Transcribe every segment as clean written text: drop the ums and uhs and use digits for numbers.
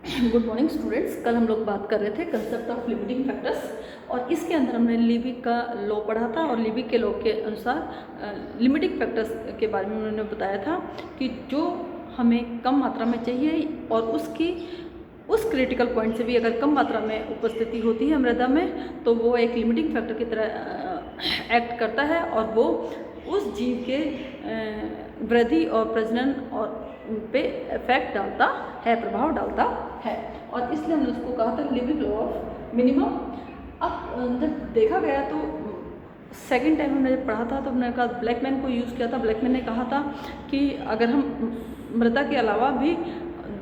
Good morning students. कल हम लोग बात कर रहे थे कंसेप्ट ऑफ लिमिटिंग फैक्टर्स और इसके अंदर हमने लिबिक का लॉ पढ़ा था और लिबिक के लॉ के अनुसार लिमिटिंग फैक्टर्स के बारे में उन्होंने बताया था कि जो हमें कम मात्रा में चाहिए और उस क्रिटिकल पॉइंट से भी अगर कम मात्रा में उपस्थिति होती है मृदा में तो वो एक लिमिटिंग फैक्टर की तरह एक्ट करता है और वो उस जीव के वृद्धि और प्रजनन और पे इफेक्ट डालता है, प्रभाव डालता है। और इसलिए हमने उसको कहा था लिबिक लॉ ऑफ मिनिमम। अब जब देखा गया तो सेकेंड टाइम हमने जब पढ़ा था तो हमने कहा ब्लैकमैन को यूज़ किया था। ब्लैकमैन ने कहा था कि अगर हम मृदा के अलावा भी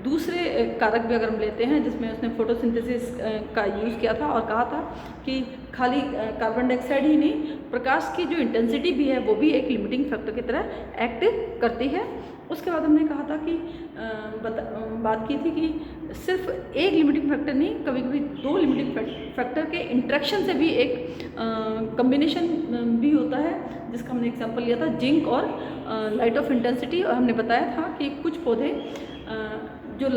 दूसरे कारक भी अगर हम लेते हैं जिसमें उसने फोटोसिंथेसिस का यूज़ किया था और कहा था कि खाली कार्बन डाइऑक्साइड ही नहीं, प्रकाश की जो इंटेंसिटी भी है वो भी एक लिमिटिंग फैक्टर की तरह एक्ट करती है। उसके बाद हमने कहा था कि बात की थी कि सिर्फ एक लिमिटिंग फैक्टर नहीं, कभी कभी दो लिमिटिंग फैक्टर के इंट्रैक्शन से भी एक कम्बिनेशन भी होता है, जिसका हमने एग्जांपल लिया था जिंक और लाइट ऑफ इंटेंसिटी। और हमने बताया था कि कुछ पौधे जो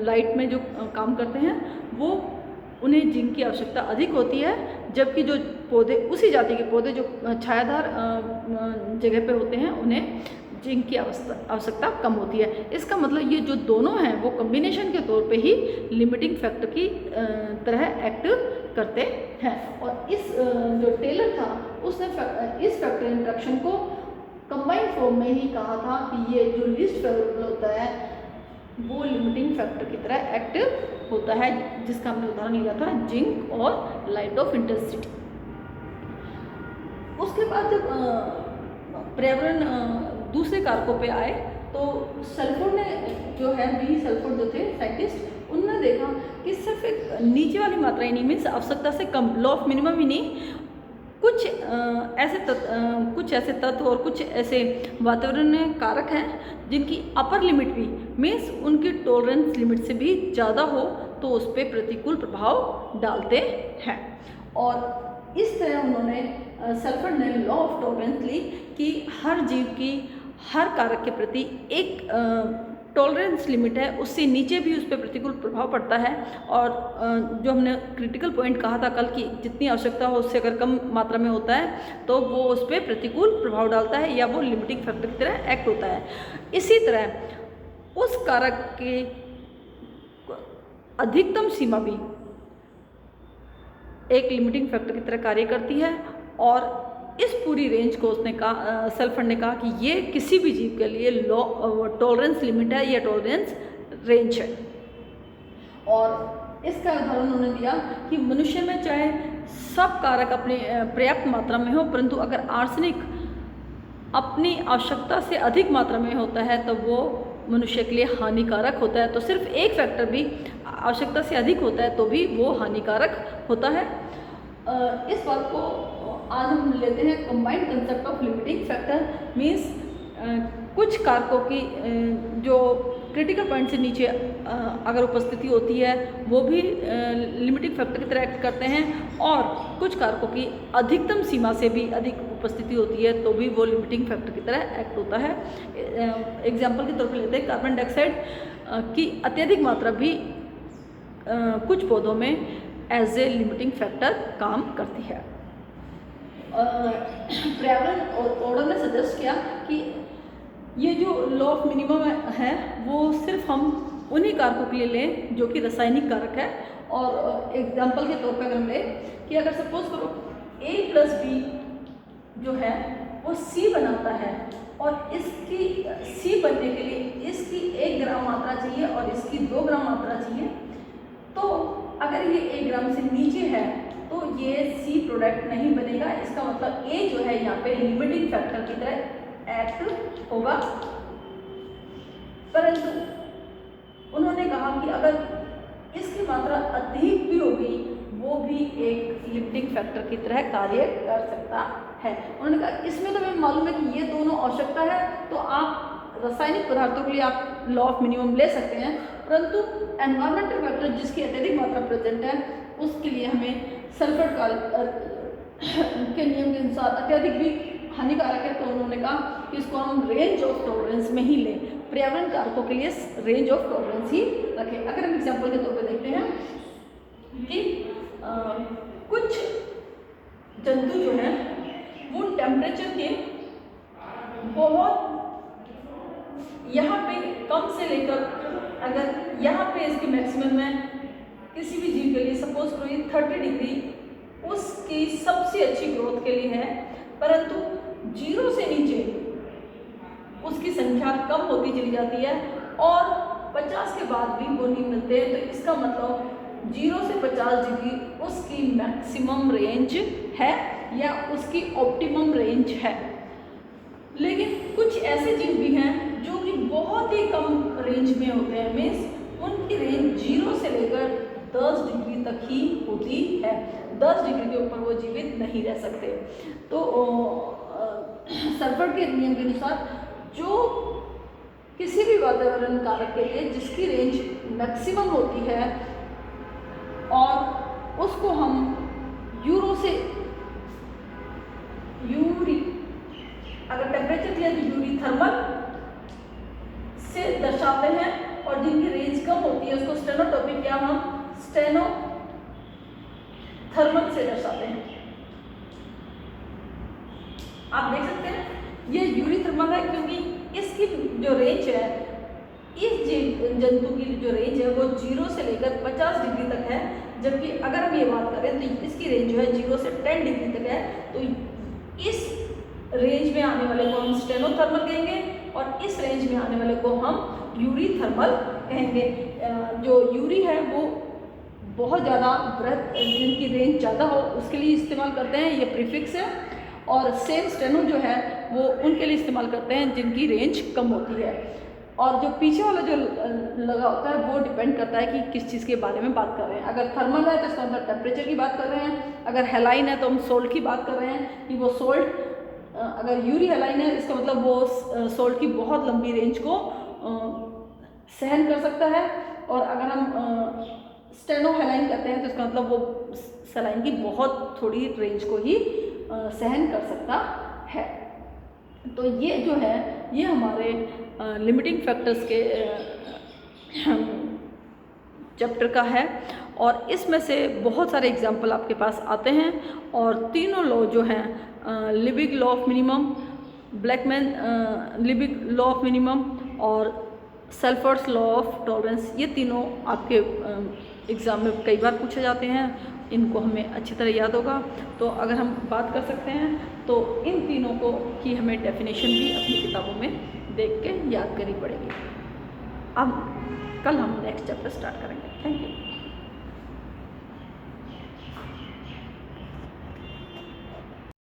लाइट में जो काम करते हैं वो उन्हें जिंक की आवश्यकता अधिक होती है, जबकि जो पौधे उसी जाति के पौधे जो छायादार जगह पे होते हैं उन्हें जिंक की आवश्यकता कम होती है। इसका मतलब ये जो दोनों हैं वो कम्बिनेशन के तौर पे ही लिमिटिंग फैक्टर की तरह एक्ट करते हैं। और इस जो टेलर था उसने इस फैक्टर इंट्रैक्शन को कंबाइंड फॉर्म में ही कहा था कि ये जो लीस्ट फेवरेबल होता है वो लिमिटिंग फैक्टर की तरह एक्ट होता है, जिसका हमने उदाहरण लिया था जिंक और लाइट ऑफ इंटेंसिटी। उसके बाद जब पर्यावरण दूसरे कारकों पे आए तो सल्फोर्ड ने जो है सल्फोर्ड जो थे साइंटिस्ट, उन्होंने देखा कि सिर्फ एक नीचे वाली मात्रा ही नहीं, मीन्स आवश्यकता से कम, लॉ ऑफ मिनिमम ही नहीं, कुछ ऐसे तत्व और कुछ ऐसे वातावरणीय कारक हैं जिनकी अपर लिमिट भी, मीन्स उनकी टॉलरेंस लिमिट से भी ज़्यादा हो तो उस पर प्रतिकूल प्रभाव डालते हैं। और इस तरह उन्होंने सल्फर ने लॉ ऑफ टॉलरेंस ली कि हर जीव की हर कारक के प्रति एक टॉलरेंस लिमिट है, उससे नीचे भी उस पर प्रतिकूल प्रभाव पड़ता है। और जो हमने क्रिटिकल पॉइंट कहा था कल की, जितनी आवश्यकता हो उससे अगर कम मात्रा में होता है तो वो उस पर प्रतिकूल प्रभाव डालता है या वो लिमिटिंग फैक्टर की तरह एक्ट होता है। इसी तरह उस कारक के अधिकतम सीमा भी एक लिमिटिंग फैक्टर की तरह कार्य करती है। और इस पूरी रेंज को उसने कहा, सल्फर ने कहा कि ये किसी भी जीव के लिए टॉलरेंस लिमिट है या टॉलरेंस रेंज है। और इसका उदाहरण उन्होंने दिया कि मनुष्य में चाहे सब कारक अपने पर्याप्त मात्रा में हो, परंतु अगर आर्सेनिक अपनी आवश्यकता से अधिक मात्रा में होता है तो वो मनुष्य के लिए हानिकारक होता है। तो सिर्फ एक फैक्टर भी आवश्यकता से अधिक होता है तो भी वो हानिकारक होता है। इस बात को आज हम लेते हैं combined concept of limiting factor, means कुछ कारकों की जो क्रिटिकल पॉइंट से नीचे अगर उपस्थिति होती है वो भी लिमिटिंग फैक्टर की तरह एक्ट करते हैं, और कुछ कारकों की अधिकतम सीमा से भी अधिक उपस्थिति होती है तो भी वो लिमिटिंग फैक्टर की तरह एक्ट होता है। एग्जाम्पल के तौर पर लेते हैं कार्बन डाइऑक्साइड की अत्यधिक मात्रा भी कुछ पौधों में एज ए लिमिटिंग फैक्टर काम करती है। पर्यावरण ऑर्डर ने सजेस्ट किया कि ये जो लॉ ऑफ मिनिमम है वो सिर्फ हम उन्हीं कारकों के लिए लें जो कि रासायनिक कारक है। और एग्जांपल के तौर पर अगर हम लें कि अगर सपोज करो A+B जो है वो C बनाता है और इसकी C बनने के लिए इसकी 1 ग्राम मात्रा चाहिए और इसकी 2 ग्राम मात्रा चाहिए, तो अगर ये 1 ग्राम से नीचे है तो ये C प्रोडक्ट नहीं बनेगा। इसका मतलब A जो है यहाँ पे लिमिटिंग फैक्टर की तरह एक्ट होगा। परंतु उन्होंने कहा कि अगर इसकी मात्रा अधिक भी होगी वो भी एक लिमिटिंग फैक्टर की तरह कार्य कर सकता है। उन्होंने कहा इसमें तो हमें मालूम है कि ये दोनों आवश्यकता है तो आप रासायनिक पदार्थों के लिए आप लॉ ऑफ मिनिमम ले सकते हैं, परंतु एनवायरमेंटल फैक्टर जिसकी अत्यधिक मात्रा प्रेजेंट है उसके लिए हमें सल्फर के नियम के अनुसार अत्यधिक भी हानिकारक है। तो उन्होंने कहा कि इसको हम रेंज ऑफ टॉलरेंस में ही लें। पर्यावरण कारकों के लिए रेंज ऑफ टॉलरेंस ही रखें। अगर हम एग्जाम्पल के तौर पे देखते हैं कि कुछ जंतु जो हैं वो टेम्परेचर के बहुत यहाँ पे कम से लेकर, अगर यहाँ पे इसकी मैक्सिमम है किसी भी जीव के लिए, सपोज करो ये 30 डिग्री उसकी सबसे अच्छी ग्रोथ के लिए है, परंतु 0 से नीचे उसकी संख्या कम होती चली जाती है और 50 के बाद भी वो नहीं मिलते हैं। तो इसका मतलब 0 से 50 डिग्री उसकी मैक्सिमम रेंज है या उसकी ऑप्टिमम रेंज है। लेकिन कुछ ऐसे जीव भी हैं जो कि बहुत ही कम रेंज में होते हैं, मीन्स उनकी रेंज 0 से लेकर 10 डिग्री तक ही होती है। 10 डिग्री के ऊपर वो जीवित नहीं रह सकते। तो सर्फर्ट के नियम के अनुसार जो किसी भी वातावरण कारक के लिए जिसकी रेंज मैक्सिमम होती है और उसको हम अगर टेम्परेचर दिया तो यूरी थर्मल से दर्शाते हैं, और जिनकी रेंज कम होती है उसको स्टेनोटॉपिक या हम स्टेनो थर्मल से दर्शाते हैं। आप देख सकते हैं ये यूरी थर्मल है क्योंकि इसकी जो रेंज है, इस जंतु की जो रेंज है वो 0 से लेकर 50 डिग्री तक है, जबकि अगर हम ये बात करें तो इसकी रेंज जो है 0 से 10 डिग्री तक है। तो इस रेंज में आने वाले को हम स्टेनोथर्मल कहेंगे और इस रेंज में आने वाले को हम यूरी थर्मल कहेंगे। जो यूरी है वो बहुत ज़्यादा वृहत, जिनकी रेंज ज़्यादा हो उसके लिए इस्तेमाल करते हैं, ये प्रीफिक्स है। और सेम स्टेनो जो है वो उनके लिए इस्तेमाल करते हैं जिनकी रेंज कम होती है। और जो पीछे वाला जो लगा होता है वो डिपेंड करता है कि किस चीज़ के बारे में बात कर रहे हैं। अगर थर्मल है तो इसका मतलब टेम्परेचर की बात कर रहे हैं, अगर हेलाइन है तो हम सोल्ट की बात कर रहे हैं कि वो सोल्ट, अगर यूरी हेलाइन है इसका मतलब वो सोल्ट की बहुत लंबी रेंज को सहन कर सकता है, और अगर हम स्टेनो हेलाइन कहते हैं तो इसका मतलब वो सलाइन की बहुत थोड़ी रेंज को ही सहन कर सकता है। तो ये जो है ये हमारे लिमिटिंग फैक्टर्स के चैप्टर का है, और इसमें से बहुत सारे एग्जाम्पल आपके पास आते हैं। और तीनों लॉ जो हैं, Liebig law of minimum, Blackman Liebig law of minimum और सल्फर्स लॉ ऑफ टॉलरेंस, ये तीनों आपके एग्ज़ाम में कई बार पूछे जाते हैं। इनको हमें अच्छी तरह याद होगा। तो अगर हम बात कर सकते हैं तो इन तीनों को की हमें डेफिनेशन भी अपनी किताबों में देख के याद करनी पड़ेगी। अब कल हम नेक्स्ट चैप्टर स्टार्ट करेंगे। Thank you.